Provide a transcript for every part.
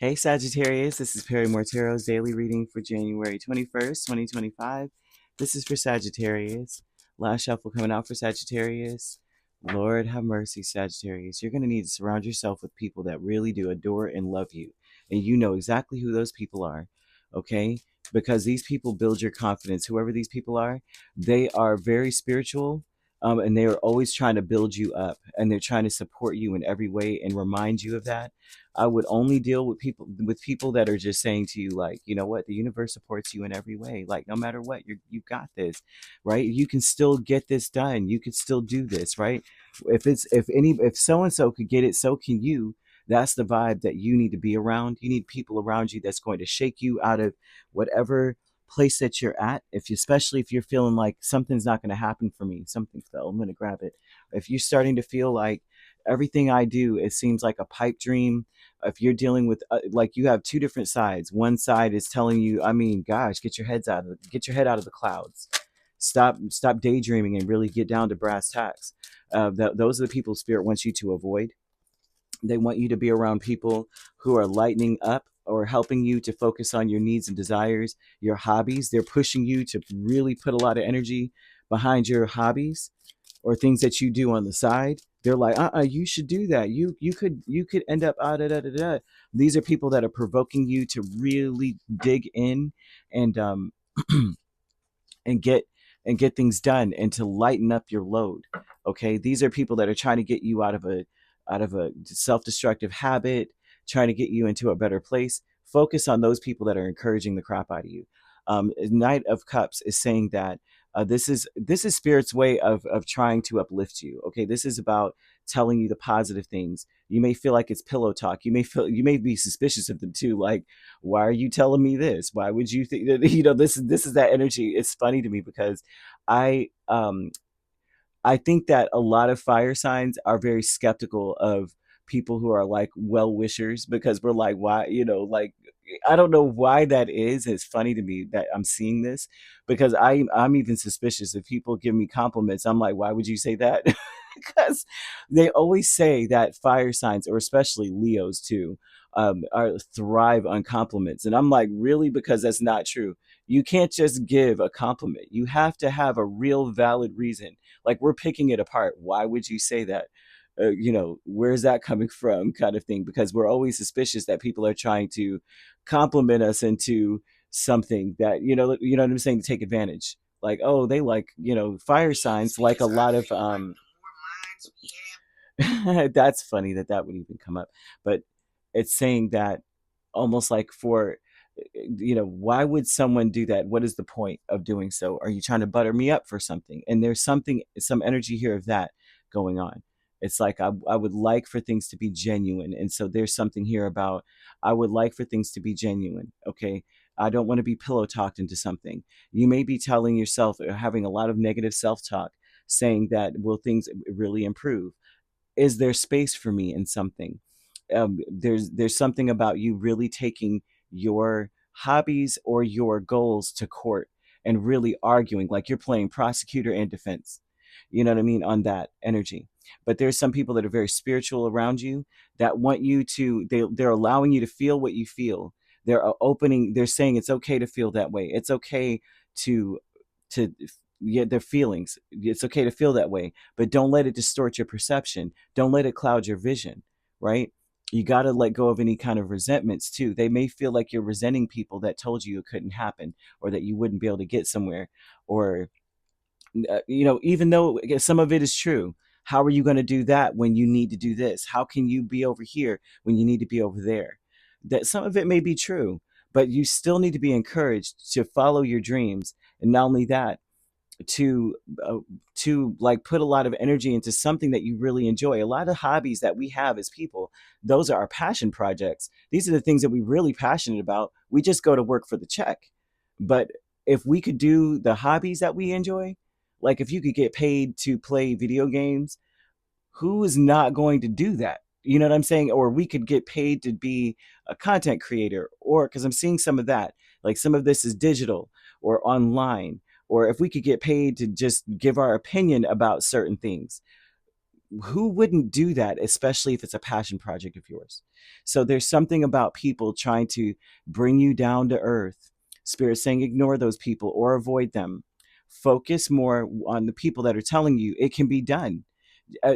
Hey Sagittarius, this is Perrymore Tarot's daily reading for January 21st, 2025. This is for Sagittarius. Last shuffle coming out for Sagittarius. Lord have mercy, Sagittarius. You're going to need to surround yourself with people that really do adore and love you. And you know exactly who those people are, okay? Because these people build your confidence. Whoever these people are, they are very spiritual. And they are always trying to build you up, and they're trying to support you in every way and remind you of that. I would only deal with people that are just saying to you, like, you know what, the universe supports you in every way. Like, no matter what, you got this, right? You can still get this done. You can still do this, right? If so and so could get it, so can you. That's the vibe that you need to be around. You need people around you that's going to shake you out of whatever place that you're at. Especially if you're feeling like something's not going to happen for me, something fell, I'm going to grab it. If you're starting to feel like everything I do, it seems like a pipe dream. If you're dealing with like, you have two different sides. One side is telling you, I mean, gosh, get your head out of the clouds. Stop daydreaming and really get down to brass tacks. Those are the people Spirit wants you to avoid. They want you to be around people who are lightening up or helping you to focus on your needs and desires, your hobbies. They're pushing you to really put a lot of energy behind your hobbies or things that you do on the side. They're like, you should do that. You could end up da da da. These are people that are provoking you to really dig in and and get get things done and to lighten up your load. Okay, these are people that are trying to get you out of a self-destructive habit, trying to get you into a better place. Focus on those people that are encouraging the crap out of you. Knight of Cups is saying that this is Spirit's way of trying to uplift you. Okay, this is about telling you the positive things. You may feel like it's pillow talk. You may be suspicious of them too. Like, why are you telling me this? Why would you think that? This is that energy. It's funny to me because I um I think that a lot of fire signs are very skeptical of people who are like well wishers, because we're like, why, like, I don't know why that is. It's funny to me that I'm seeing this, because I'm even suspicious if people give me compliments. I'm like, why would you say that? Because they always say that fire signs, or especially Leos too, are thrive on compliments, and I'm like, really? Because that's not true. You can't just give a compliment. You have to have a real valid reason. Like, we're picking it apart. Why would you say that? Where's that coming from, kind of thing, because we're always suspicious that people are trying to compliment us into something that, what I'm saying, to take advantage. Like, oh, they like, fire signs, like a lot of that's funny that that would even come up. But it's saying that almost like for, why would someone do that? What is the point of doing so? Are you trying to butter me up for something? And there's some energy here of that going on. It's like, I would like for things to be genuine. And so there's something here about, I would like for things to be genuine. Okay, I don't want to be pillow talked into something. You may be telling yourself, or having a lot of negative self-talk, saying that, will things really improve? Is there space for me in something? There's something about you really taking your hobbies or your goals to court and really arguing, like you're playing prosecutor and defense. You know what I mean? On that energy. But there's some people that are very spiritual around you that want you to, they're allowing you to feel what you feel. They're saying it's okay to feel that way. It's okay to to yeah, their feelings. It's okay to feel that way, but don't let it distort your perception. Don't let it cloud your vision, right? You got to let go of any kind of resentments too. They may feel like you're resenting people that told you it couldn't happen, or that you wouldn't be able to get somewhere, or even though some of it is true. How are you going to do that when you need to do this? How can you be over here when you need to be over there? That some of it may be true, but you still need to be encouraged to follow your dreams. And not only that, to like put a lot of energy into something that you really enjoy. A lot of hobbies that we have as people, those are our passion projects. These are the things that we're really passionate about. We just go to work for the check. But if we could do the hobbies that we enjoy, like if you could get paid to play video games, who is not going to do that? You know what I'm saying? Or we could get paid to be a content creator, or because I'm seeing some of that, like some of this is digital or online, or if we could get paid to just give our opinion about certain things. who wouldn't do that, especially if it's a passion project of yours? So there's something about people trying to bring you down to earth. Spirit saying ignore those people or avoid them. Focus more on the people that are telling you it can be done.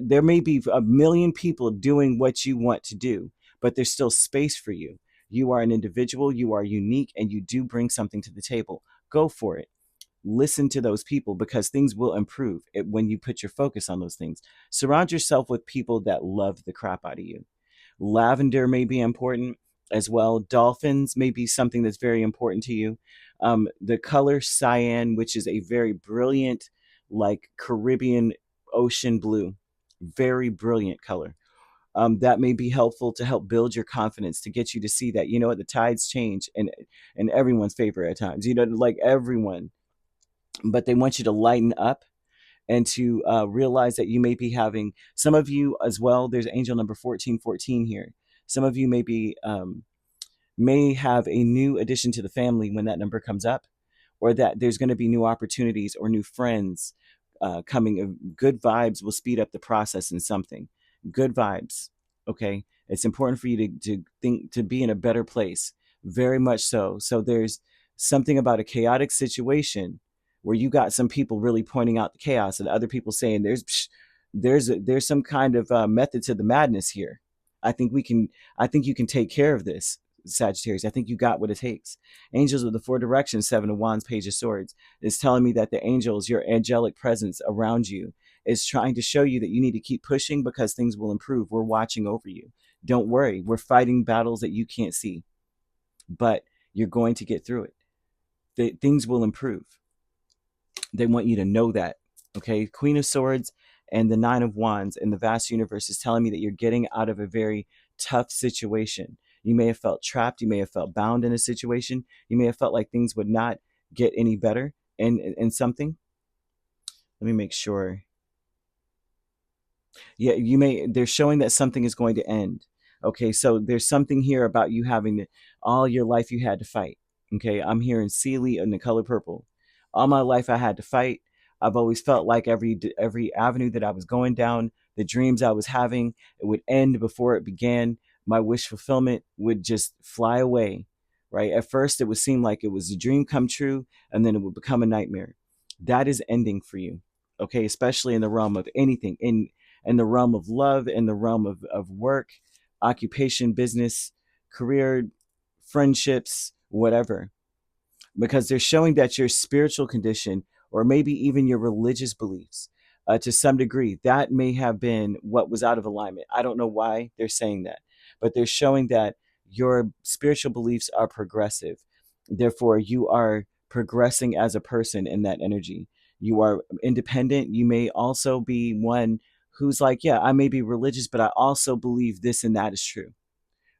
There may be a million people doing what you want to do, but there's still space for you. You are an individual, you are unique, and you do bring something to the table. Go for it. Listen to those people, because things will improve when you put your focus on those things. Surround yourself with people that love the crap out of you. Lavender may be important as well. Dolphins may be something that's very important to you. The color cyan, which is a very brilliant, like Caribbean ocean blue, very brilliant color. That may be helpful to help build your confidence, to get you to see that, you know what, the tides change and in everyone's favor at times, you know, like everyone, but they want you to lighten up and to realize that you may be having, some of you as well, there's angel number 1414 here. Some of you may have a new addition to the family when that number comes up, or that there's going to be new opportunities or new friends coming. Good vibes will speed up the process in something. Good vibes. Okay. It's important for you to think, to be in a better place. Very much so. So there's something about a chaotic situation where you got some people really pointing out the chaos and other people saying there's some kind of method to the madness here. I think we can, I think you can take care of this, Sagittarius. I think you got what it takes. Angels of the Four Directions, Seven of Wands, Page of Swords, is telling me that the angels, your angelic presence around you, is trying to show you that you need to keep pushing because things will improve. We're watching over you. Don't worry. We're fighting battles that you can't see, but you're going to get through it. Things will improve. They want you to know that. Okay. Queen of Swords and the Nine of Wands in the vast universe is telling me that you're getting out of a very tough situation. You may have felt trapped. You may have felt bound in a situation. You may have felt like things would not get any better in something. Let me make sure. Yeah, you may, they're showing that something is going to end. Okay, so there's something here about you having to, all your life you had to fight. Okay, I'm here in Sealy in the color purple. All my life I had to fight. I've always felt like every avenue that I was going down, the dreams I was having, it would end before it began. My wish fulfillment would just fly away. Right, at first it would seem like it was a dream come true, and then it would become a nightmare. That is ending for you. Okay, especially in the realm of anything, in the realm of love, in the realm of work, occupation, business, career, friendships, whatever. Because they're showing that your spiritual condition, or maybe even your religious beliefs, to some degree, that may have been what was out of alignment. I don't know why they're saying that, but they're showing that your spiritual beliefs are progressive. Therefore, you are progressing as a person in that energy. You are independent. You may also be one who's like, yeah, I may be religious, but I also believe this and that is true,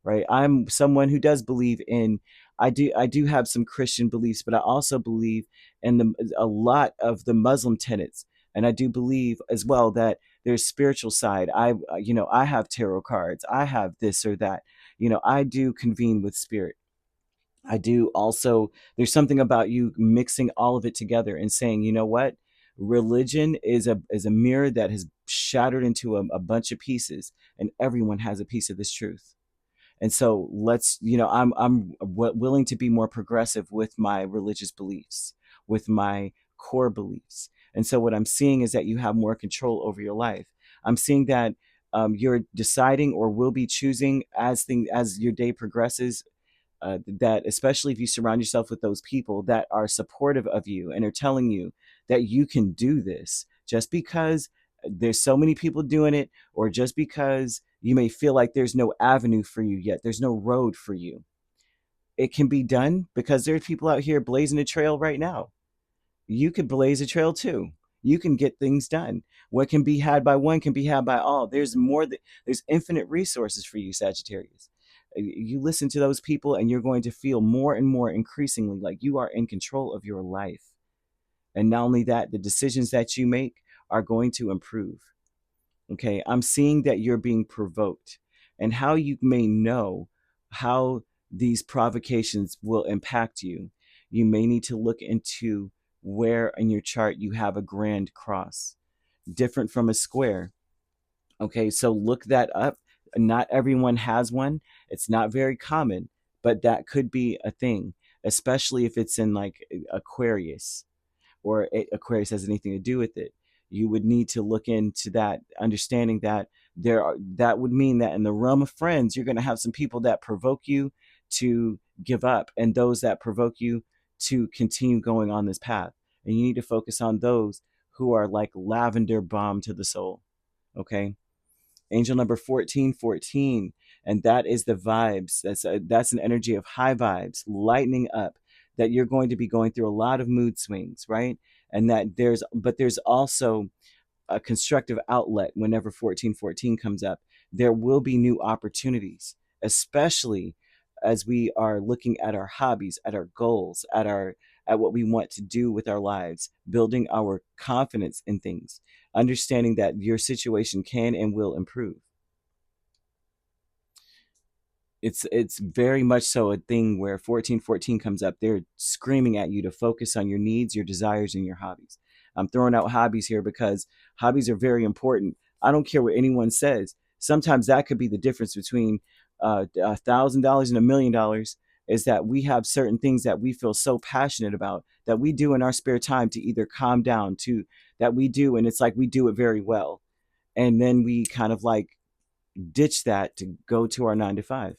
right? I'm someone who does believe in, I do have some Christian beliefs, but I also believe in a lot of the Muslim tenets. And I do believe as well that there's spiritual side. I have tarot cards. I have this or that. I do convene with spirit. I do also, there's something about you mixing all of it together and saying, you know what? Religion is a mirror that has shattered into a bunch of pieces, and everyone has a piece of this truth. And so I'm willing to be more progressive with my religious beliefs, with my core beliefs. And so what I'm seeing is that you have more control over your life. I'm seeing that you're deciding or will be choosing as your day progresses, that especially if you surround yourself with those people that are supportive of you and are telling you that you can do this, just because there's so many people doing it, or just because you may feel like there's no avenue for you yet, there's no road for you. It can be done because there's people out here blazing a trail right now. You could blaze a trail too. You can get things done. What can be had by one can be had by all. There's infinite resources for you, Sagittarius. You listen to those people and you're going to feel more and more increasingly like you are in control of your life. And not only that, the decisions that you make are going to improve. Okay, I'm seeing that you're being provoked, and how you may know how these provocations will impact you. You may need to look into where in your chart you have a grand cross, different from a square. Okay, so look that up. Not everyone has one. It's not very common, but that could be a thing, especially if it's in like Aquarius, or Aquarius has anything to do with it. You would need to look into that, understanding that that would mean that in the realm of friends, you're going to have some people that provoke you to give up, and those that provoke you to continue going on this path. And you need to focus on those who are like lavender balm to the soul. Okay. Angel number 1414, and that is the vibes. That's an energy of high vibes, lightening up, that you're going to be going through a lot of mood swings, right? And that there's also a constructive outlet. Whenever 1414 comes up, there will be new opportunities, especially as we are looking at our hobbies, at our goals, at what we want to do with our lives, building our confidence in things, understanding that your situation can and will improve. It's very much so a thing where 1414 comes up, they're screaming at you to focus on your needs, your desires, and your hobbies. I'm throwing out hobbies here because hobbies are very important. I don't care what anyone says. Sometimes that could be the difference between $1,000 and $1,000,000, is that we have certain things that we feel so passionate about that we do in our spare time to either calm down, to that we do, and it's like we do it very well, and then we kind of like ditch that to go to our 9 to 5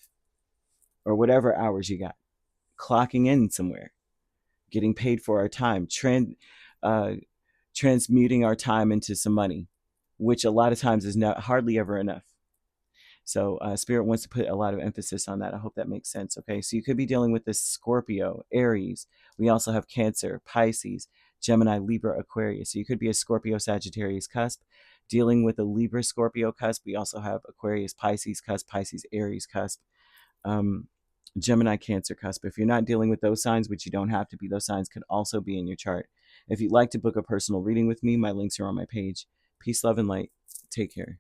or whatever hours you got, clocking in somewhere, getting paid for our time, uh, transmuting our time into some money, which a lot of times is not hardly ever enough. So Spirit wants to put a lot of emphasis on that. I hope that makes sense. Okay, so you could be dealing with this Scorpio, Aries. We also have Cancer, Pisces, Gemini, Libra, Aquarius. So you could be a Scorpio, Sagittarius cusp, dealing with a Libra, Scorpio cusp. We also have Aquarius, Pisces cusp, Pisces, Aries cusp. Gemini, Cancer cusp. If you're not dealing with those signs, which you don't have to be, those signs could also be in your chart. If you'd like to book a personal reading with me, my links are on my page. Peace, love, and light. Take care.